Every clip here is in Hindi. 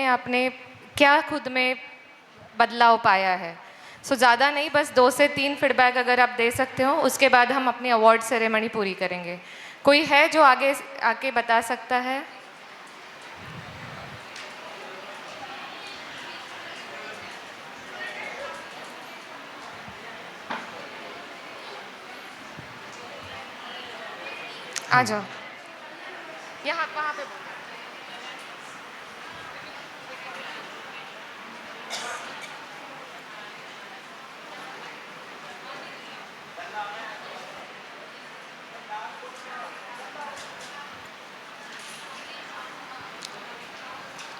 आपने क्या खुद में बदलाव पाया है? ज़्यादा नहीं, बस 2 से 3 फीडबैक अगर आप दे सकते हो, उसके बाद हम अपनी अवार्ड सेरेमनी पूरी करेंगे। कोई है जो आगे आके बता सकता है? आ जाओ, यहाँ वहाँ पे।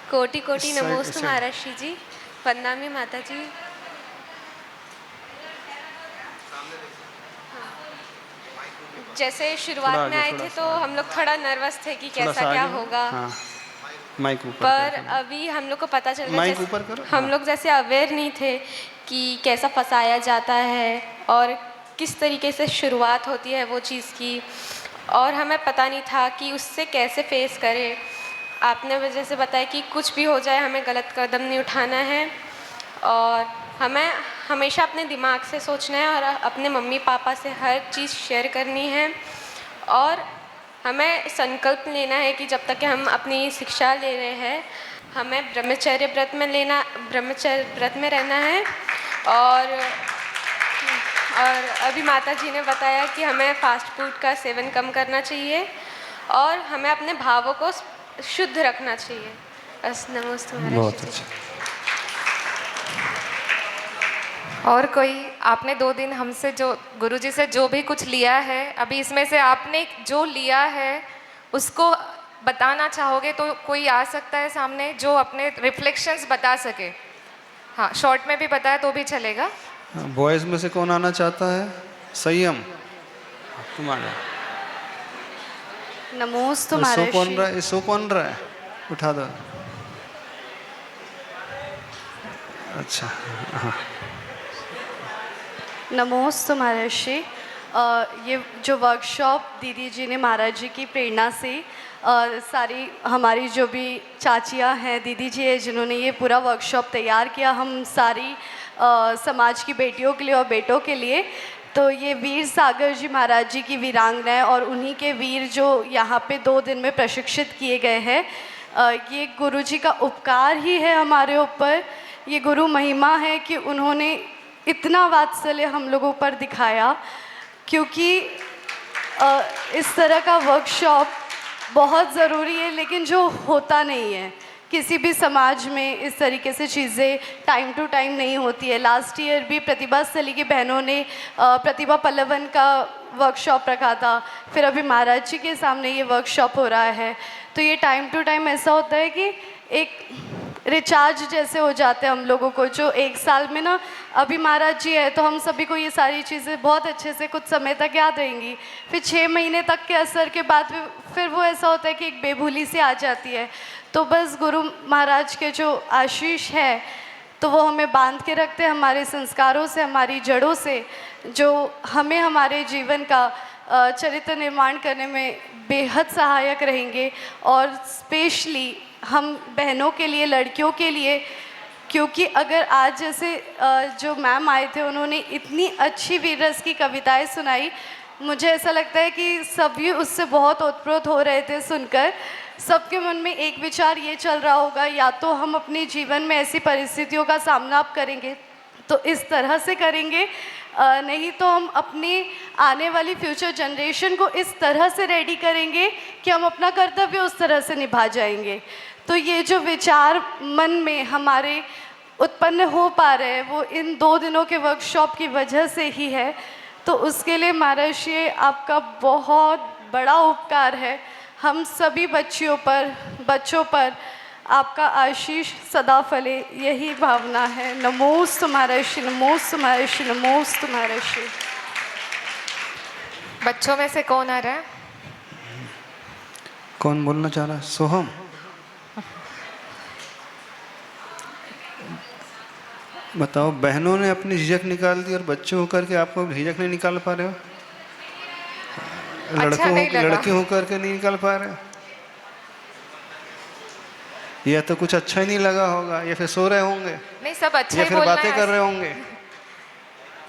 कोटि कोटि नमोस्तु महाराष्ट्री जी, वंदनामि माता जी। जैसे शुरुआत में आए थे तो हम लोग थोड़ा नर्वस थे कि कैसा क्या होगा। हाँ, माइक ऊपर पर अभी हम लोग को पता चल गया, माइक ऊपर करो। हम लोग जैसे अवेयर नहीं थे कि कैसा फंसाया जाता है और किस तरीके से शुरुआत होती है वो चीज़ की, और हमें पता नहीं था कि उससे कैसे फेस करें। आपने वजह से बताया कि कुछ भी हो जाए हमें गलत कदम नहीं उठाना है और हमें हमेशा अपने दिमाग से सोचना है और अपने मम्मी पापा से हर चीज़ शेयर करनी है, और हमें संकल्प लेना है कि जब तक कि हम अपनी शिक्षा ले रहे हैं हमें ब्रह्मचर्य व्रत में रहना है। और अभी माता जी ने बताया कि हमें फास्ट फूड का सेवन कम करना चाहिए और हमें अपने भावों को शुद्ध रखना चाहिए। बस, नमस्ते महाराज। बहुत अच्छा। और कोई? आपने 2 दिन हमसे जो गुरुजी से जो भी कुछ लिया है, अभी इसमें से आपने जो लिया है उसको बताना चाहोगे तो कोई आ सकता है सामने जो अपने रिफ्लेक्शंस बता सके? हाँ, शॉर्ट में भी बताया तो भी चलेगा। बॉयज में से कौन आना चाहता है? संयम, तुम्हारे नमोस्तु सो कौन महाराज। रहा है? सो कौन रहा है? उठा दो। अच्छा, हाँ। नमोस्तु महाराज। ये जो वर्कशॉप दीदी जी ने महाराज जी की प्रेरणा से सारी हमारी जो भी चाचियाँ हैं, दीदी जी है जिन्होंने ये पूरा वर्कशॉप तैयार किया हम सारी समाज की बेटियों के लिए और बेटों के लिए। तो ये वीर सागर जी महाराज जी की वीरांगनाएं और उन्हीं के वीर जो यहाँ पे 2 दिन में प्रशिक्षित किए गए हैं, ये गुरु जी का उपकार ही है हमारे ऊपर। ये गुरु महिमा है कि उन्होंने इतना वात्सल्य हम लोगों पर दिखाया, क्योंकि इस तरह का वर्कशॉप बहुत ज़रूरी है, लेकिन जो होता नहीं है किसी भी समाज में, इस तरीके से चीज़ें टाइम टू टाइम नहीं होती है। लास्ट ईयर भी प्रतिभा स्थली की बहनों ने प्रतिभा पल्लवन का वर्कशॉप रखा था, फिर अभी महाराज जी के सामने ये वर्कशॉप हो रहा है। तो ये टाइम टू टाइम ऐसा होता है कि एक रिचार्ज जैसे हो जाते हैं हम लोगों को, जो 1 साल में ना, अभी महाराज जी है तो हम सभी को ये सारी चीज़ें बहुत अच्छे से कुछ समय तक याद रहेंगी, फिर 6 महीने तक के असर के बाद फिर वो ऐसा होता है कि एक बेभूली सी आ जाती है। तो बस गुरु महाराज के जो आशीष है तो वो हमें बांध के रखते हैं हमारे संस्कारों से, हमारी जड़ों से, जो हमें हमारे जीवन का चरित्र निर्माण करने में बेहद सहायक रहेंगे। और स्पेशली हम बहनों के लिए, लड़कियों के लिए, क्योंकि अगर आज जैसे जो मैम आए थे उन्होंने इतनी अच्छी वीर रस की कविताएं सुनाई, मुझे ऐसा लगता है कि सभी उससे बहुत ओतप्रोत हो रहे थे सुनकर। सबके मन में एक विचार ये चल रहा होगा, या तो हम अपने जीवन में ऐसी परिस्थितियों का सामना आप करेंगे तो इस तरह से करेंगे, नहीं तो हम अपने आने वाली फ्यूचर जनरेशन को इस तरह से रेडी करेंगे कि हम अपना कर्तव्य उस तरह से निभा जाएंगे। तो ये जो विचार मन में हमारे उत्पन्न हो पा रहे हैं वो इन 2 दिनों के वर्कशॉप की वजह से ही है। तो उसके लिए महाराज ये आपका बहुत बड़ा उपकार है। हम सभी बच्चों पर आपका आशीष सदा फले, यही भावना है। नमोस्तु महाराज, नमोस्तु महाराज, नमोस्तु महाराज। बच्चों में से कौन आ रहा है? कौन बोलना चाह रहा है? सोहम, बताओ। बहनों ने अपनी झिझक निकाल दी और बच्चे होकर के आपको झिझक नहीं निकाल पा रहे हो? अच्छा नहीं लगा। लड़के होकर के नहीं निकाल पा रहे हो? या तो कुछ अच्छा ही नहीं लगा होगा, या फिर सो रहे होंगे, नहीं, सब अच्छा या ही फिर बोलना बातें है। कर रहे होंगे।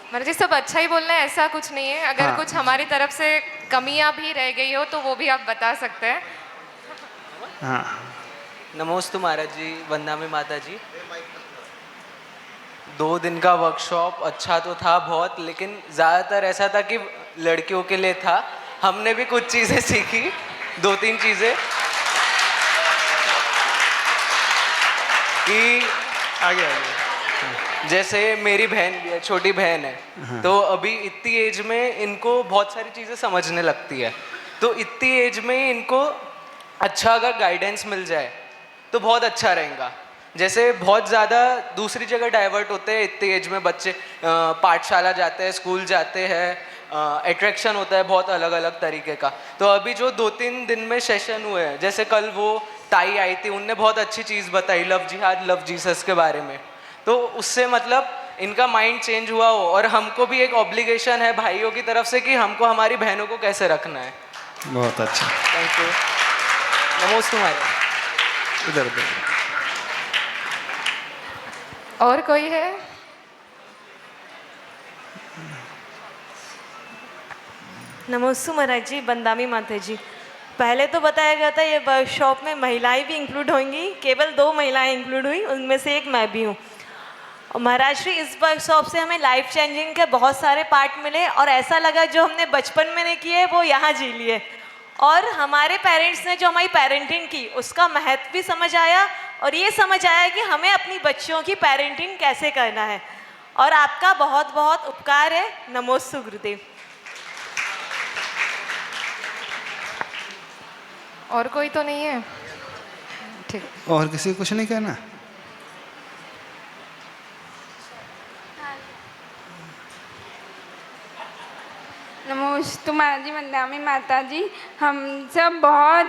मतलब जी सब अच्छा ही बोलना है, ऐसा कुछ नहीं है। अगर हाँ। कुछ हमारी तरफ से कमियां भी रह गई हो तो वो भी आप बता सकते हैं। हाँ। नमोस्तु महाराज जी, वंदना में माता जी। 2 दिन का वर्कशॉप अच्छा तो था बहुत, लेकिन ज़्यादातर ऐसा था कि लड़कियों के लिए था। हमने भी कुछ चीज़ें सीखी, 2-3 चीज़ें कि आगे आगे। जैसे मेरी बहन भी है, छोटी बहन है, तो अभी इतनी एज में इनको बहुत सारी चीज़ें समझने लगती है। तो इतनी एज में इनको अच्छा अगर गाइडेंस मिल जाए तो बहुत अच्छा रहेगा। जैसे बहुत ज़्यादा दूसरी जगह डाइवर्ट होते हैं इतनी एज में बच्चे, पाठशाला जाते हैं, स्कूल जाते हैं, अट्रैक्शन होता है बहुत अलग अलग तरीके का। तो अभी जो 2-3 दिन में सेशन हुए हैं, जैसे कल वो ताई आई थी, उनने बहुत अच्छी चीज़ बताई लव जिहाद लव जीसस के बारे में। तो उससे मतलब इनका माइंड चेंज हुआ हो, और हमको भी एक ऑब्लिगेशन है भाइयों की तरफ से कि हमको हमारी बहनों को कैसे रखना है। बहुत अच्छा। Thank you. नमोस्तु महाराज। इधर उधर। और कोई है? नमोस्तु महाराज जी, बंदामी माता जी। पहले तो बताया गया था ये वर्कशॉप में महिलाएं भी इंक्लूड होंगी, केवल 2 महिलाएं इंक्लूड हुई, उनमें से एक मैं भी हूँ। और महाराज श्री, इस वर्कशॉप से हमें लाइफ चेंजिंग के बहुत सारे पार्ट मिले और ऐसा लगा जो हमने बचपन में नहीं किए वो यहाँ जी लिए। और हमारे पेरेंट्स ने जो हमारी पेरेंटिंग की उसका महत्व भी समझ आया, और ये समझ आया कि हमें अपनी बच्चियों की पेरेंटिंग कैसे करना है। और आपका बहुत बहुत उपकार है। नमोस्तु गुरुदेव। और कोई तो नहीं है? ठीक। और किसी को कुछ नहीं कहना? नमोस्तु महाराज जी, वंदना माता जी। हम सब बहुत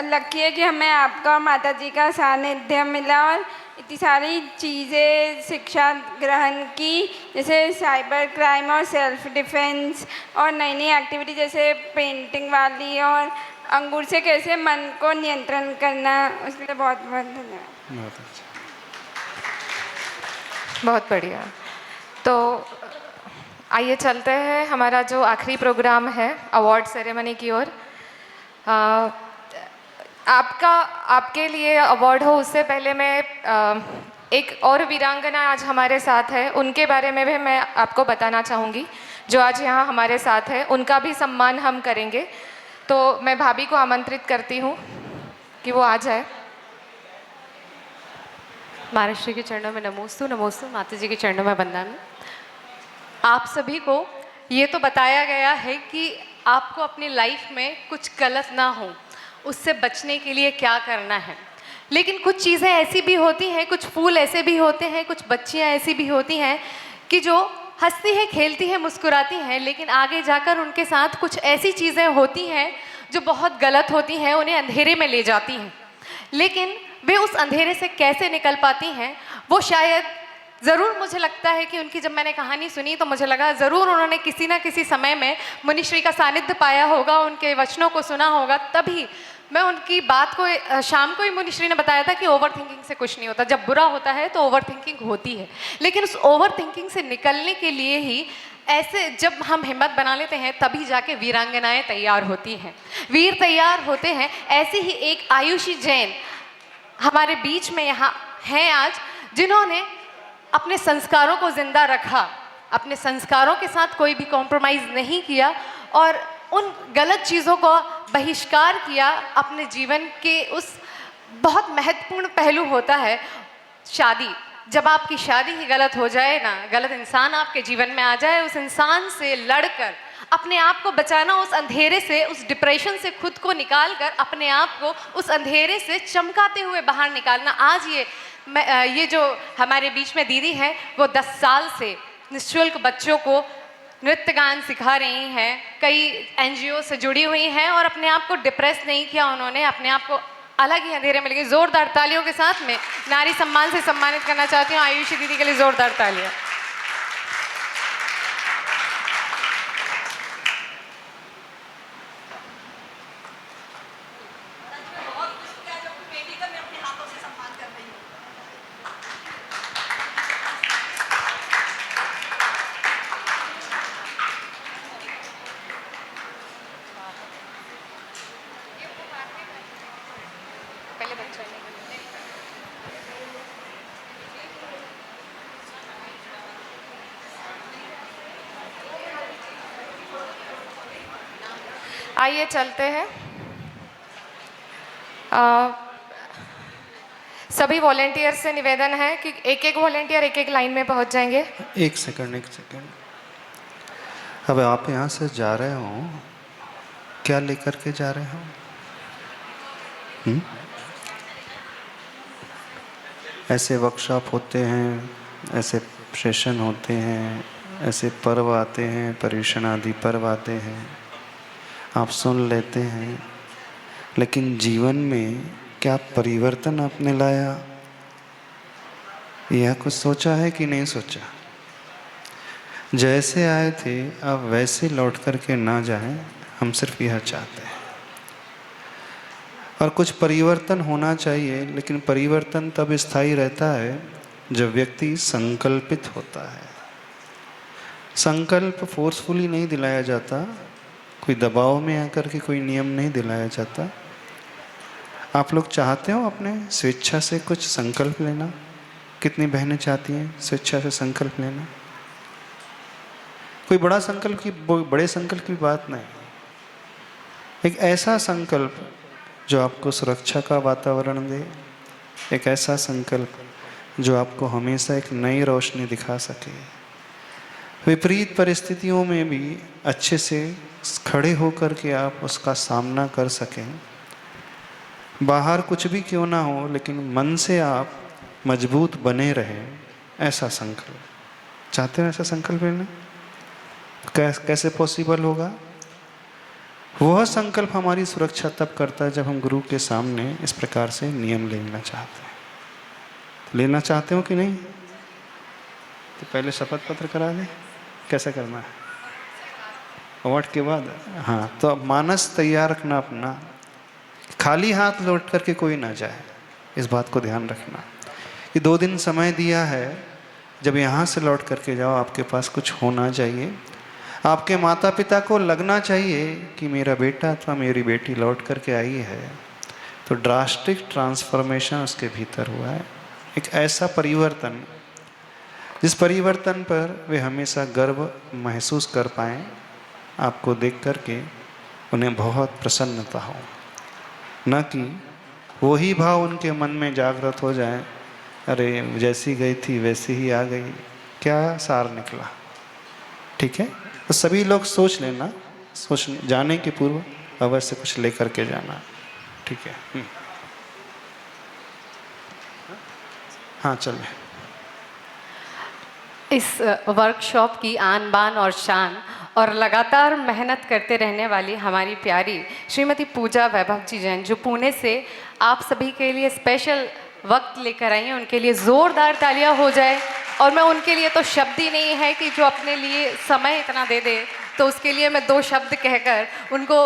लकी है कि हमें आपका और माता जी का सानिध्य मिला और इतनी सारी चीज़ें शिक्षा ग्रहण की, जैसे साइबर क्राइम और सेल्फ डिफेंस, और नई नई एक्टिविटी जैसे पेंटिंग वाली, और अंगूर से कैसे मन को नियंत्रण करना। उसके लिए बहुत बहुत धन्यवाद। बहुत अच्छा। बहुत बढ़िया। तो आइए चलते हैं हमारा जो आखिरी प्रोग्राम है अवार्ड सेरेमनी की ओर। आपके लिए अवार्ड हो उससे पहले मैं एक और वीरांगना आज हमारे साथ है, उनके बारे में भी मैं आपको बताना चाहूँगी, जो आज यहाँ हमारे साथ है। उनका भी सम्मान हम करेंगे। तो मैं भाभी को आमंत्रित करती हूँ कि वो आ जाए। महाराष्ट्र के चरणों में नमोस्तु, नमोस्तु माता जी के चरणों में वंदना। आप सभी को ये तो बताया गया है कि आपको अपनी लाइफ में कुछ गलत ना हो, उससे बचने के लिए क्या करना है। लेकिन कुछ चीज़ें ऐसी भी होती हैं, कुछ फूल ऐसे भी होते हैं, कुछ बच्चियां ऐसी भी होती हैं कि जो हंसती हैं, खेलती हैं, मुस्कुराती हैं, लेकिन आगे जाकर उनके साथ कुछ ऐसी चीज़ें होती हैं जो बहुत गलत होती हैं, उन्हें अंधेरे में ले जाती हैं। लेकिन वे उस अंधेरे से कैसे निकल पाती हैं, वो शायद ज़रूर, मुझे लगता है कि उनकी जब मैंने कहानी सुनी तो मुझे लगा ज़रूर उन्होंने किसी ना किसी समय में मुनिश्री का सानिध्य पाया होगा, उनके वचनों को सुना होगा। तभी मैं उनकी बात को शाम को ही मुनिश्री ने बताया था कि ओवर थिंकिंग से कुछ नहीं होता, जब बुरा होता है तो ओवर थिंकिंग होती है। लेकिन उस ओवर थिंकिंग से निकलने के लिए ही ऐसे जब हम हिम्मत बना लेते हैं तभी जाके वीरांगनाएं तैयार होती हैं, वीर तैयार होते हैं। ऐसे ही एक आयुषी जैन हमारे बीच में यहाँ हैं आज, जिन्होंने अपने संस्कारों को जिंदा रखा, अपने संस्कारों के साथ कोई भी कॉम्प्रोमाइज़ नहीं किया और उन गलत चीज़ों को बहिष्कार किया। अपने जीवन के उस बहुत महत्वपूर्ण पहलू होता है शादी। जब आपकी शादी ही गलत हो जाए ना, गलत इंसान आपके जीवन में आ जाए, उस इंसान से लड़कर अपने आप को बचाना, उस अंधेरे से, उस डिप्रेशन से खुद को निकाल कर अपने आप को उस अंधेरे से चमकाते हुए बाहर निकालना। आज ये जो हमारे बीच में दीदी हैं, वो 10 साल से निःशुल्क बच्चों को नृत्य गान सिखा रही हैं, कई NGO से जुड़ी हुई हैं और अपने आप को डिप्रेस नहीं किया उन्होंने, अपने आप को अलग ही अंधेरे में लगी। जोरदार तालियों के साथ में नारी सम्मान से सम्मानित करना चाहती हूँ आयुषी दीदी के लिए जोरदार तालियां। आइए चलते हैं। अ, सभी वॉलेंटियर से निवेदन है कि एक एक वॉलेंटियर एक एक लाइन में पहुंच जाएंगे। एक सेकंड। अब आप यहाँ से जा रहे हो, क्या लेकर के जा रहे हो? ऐसे वर्कशॉप होते हैं, ऐसे सेशन होते हैं, ऐसे पर्व आते हैं, पर्युषण आदि पर्व आते हैं, आप सुन लेते हैं, लेकिन जीवन में क्या परिवर्तन आपने लाया, यह कुछ सोचा है कि नहीं सोचा? जैसे आए थे आप वैसे लौट करके ना जाएं, हम सिर्फ यह चाहते हैं। और कुछ परिवर्तन होना चाहिए, लेकिन परिवर्तन तब स्थायी रहता है जब व्यक्ति संकल्पित होता है। संकल्प फोर्सफुली नहीं दिलाया जाता, कोई दबाव में आकर के कोई नियम नहीं दिलाया जाता। आप लोग चाहते हो अपने स्वेच्छा से कुछ संकल्प लेना? कितनी बहनें चाहती हैं स्वेच्छा से संकल्प लेना? कोई बड़े संकल्प की बात नहीं, एक ऐसा संकल्प जो आपको सुरक्षा का वातावरण दे, एक ऐसा संकल्प जो आपको हमेशा एक नई रोशनी दिखा सके, विपरीत परिस्थितियों में भी अच्छे से खड़े होकर के आप उसका सामना कर सकें। बाहर कुछ भी क्यों ना हो, लेकिन मन से आप मजबूत बने रहें, ऐसा संकल्प चाहते हैं। ऐसा संकल्प लेना कैसे पॉसिबल होगा? वह संकल्प हमारी सुरक्षा तब करता है जब हम गुरु के सामने इस प्रकार से नियम लेना चाहते हैं। लेना चाहते हो कि नहीं? तो पहले शपथ पत्र करा दें। कैसे करना है? अवार्ड के बाद? हाँ, तो अब मानस तैयार रखना अपना, खाली हाथ लौट करके कोई ना जाए, इस बात को ध्यान रखना। ये 2 दिन समय दिया है, जब यहाँ से लौट करके जाओ आपके पास कुछ होना चाहिए। आपके माता पिता को लगना चाहिए कि मेरा बेटा अथवा मेरी बेटी लौट करके आई है, तो ड्रास्टिक ट्रांसफॉर्मेशन उसके भीतर हुआ है। एक ऐसा परिवर्तन जिस परिवर्तन पर वे हमेशा गर्व महसूस कर पाएँ, आपको देख करके उन्हें बहुत प्रसन्नता हो, न कि वही भाव उनके मन में जागृत हो जाए, अरे जैसी गई थी वैसी ही आ गई, क्या सार निकला। ठीक है, तो सभी लोग सोच लेना, जाने के पूर्व अवश्य कुछ लेकर के जाना। ठीक है। हाँ चलिए। इस वर्कशॉप की आन बान और शान और लगातार मेहनत करते रहने वाली हमारी प्यारी श्रीमती पूजा वैभव जी जैन, जो पुणे से आप सभी के लिए स्पेशल वक्त लेकर आई हैं, उनके लिए ज़ोरदार तालियां हो जाए। और मैं उनके लिए तो शब्द ही नहीं है कि जो अपने लिए समय इतना दे दे, तो उसके लिए मैं 2 शब्द कहकर उनको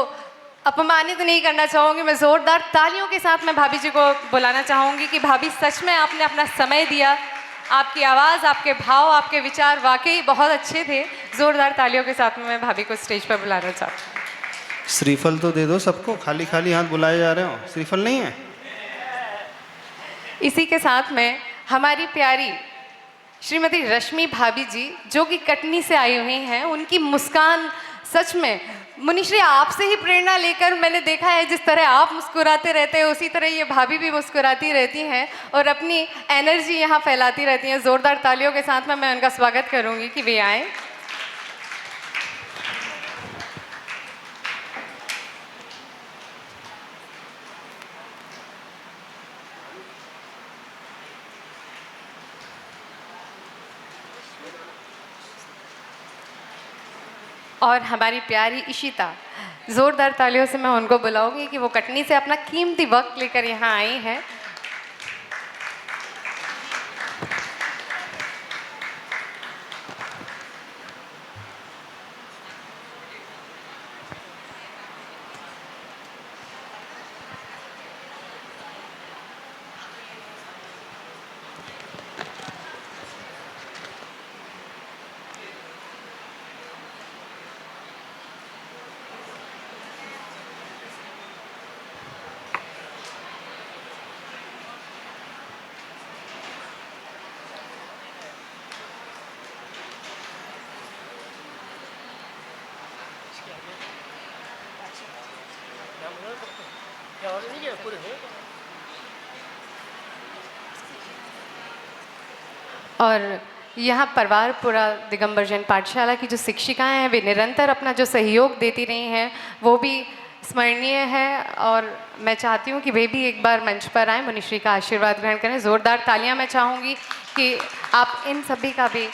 अपमानित नहीं करना चाहूँगी। मैं ज़ोरदार तालियों के साथ मैं भाभी जी को बुलाना चाहूँगी कि भाभी सच में आपने अपना समय दिया, आपकी आवाज़, आपके भाव, आपके विचार वाकई बहुत अच्छे थे। ज़ोरदार तालियों के साथ में मैं भाभी को स्टेज पर बुलाना चाहती हूँ। श्रीफल तो दे दो सबको, खाली खाली हाथ बुलाए जा रहे हो, श्रीफल नहीं है। इसी के साथ में हमारी प्यारी श्रीमती रश्मि भाभी जी, जो कि कटनी से आई हुई हैं, उनकी मुस्कान सच में मुनिश्री आपसे ही प्रेरणा लेकर मैंने देखा है, जिस तरह आप मुस्कुराते रहते हैं उसी तरह ये भाभी भी मुस्कुराती रहती हैं और अपनी एनर्जी यहाँ फैलाती रहती हैं। ज़ोरदार तालियों के साथ में मैं उनका स्वागत करूँगी कि वे आएँ। और हमारी प्यारी इशिता, ज़ोरदार तालियों से मैं उनको बुलाऊंगी कि वो कटनी से अपना कीमती वक्त लेकर यहाँ आई हैं। और यहाँ परिवारपुरा दिगंबर जैन पाठशाला की जो शिक्षिकाएं हैं वे निरंतर अपना जो सहयोग देती रही हैं वो भी स्मरणीय है। और मैं चाहती हूँ कि वे भी एक बार मंच पर आएँ, मुनिश्री का आशीर्वाद ग्रहण करें। ज़ोरदार तालियां मैं चाहूँगी कि आप इन सभी का भी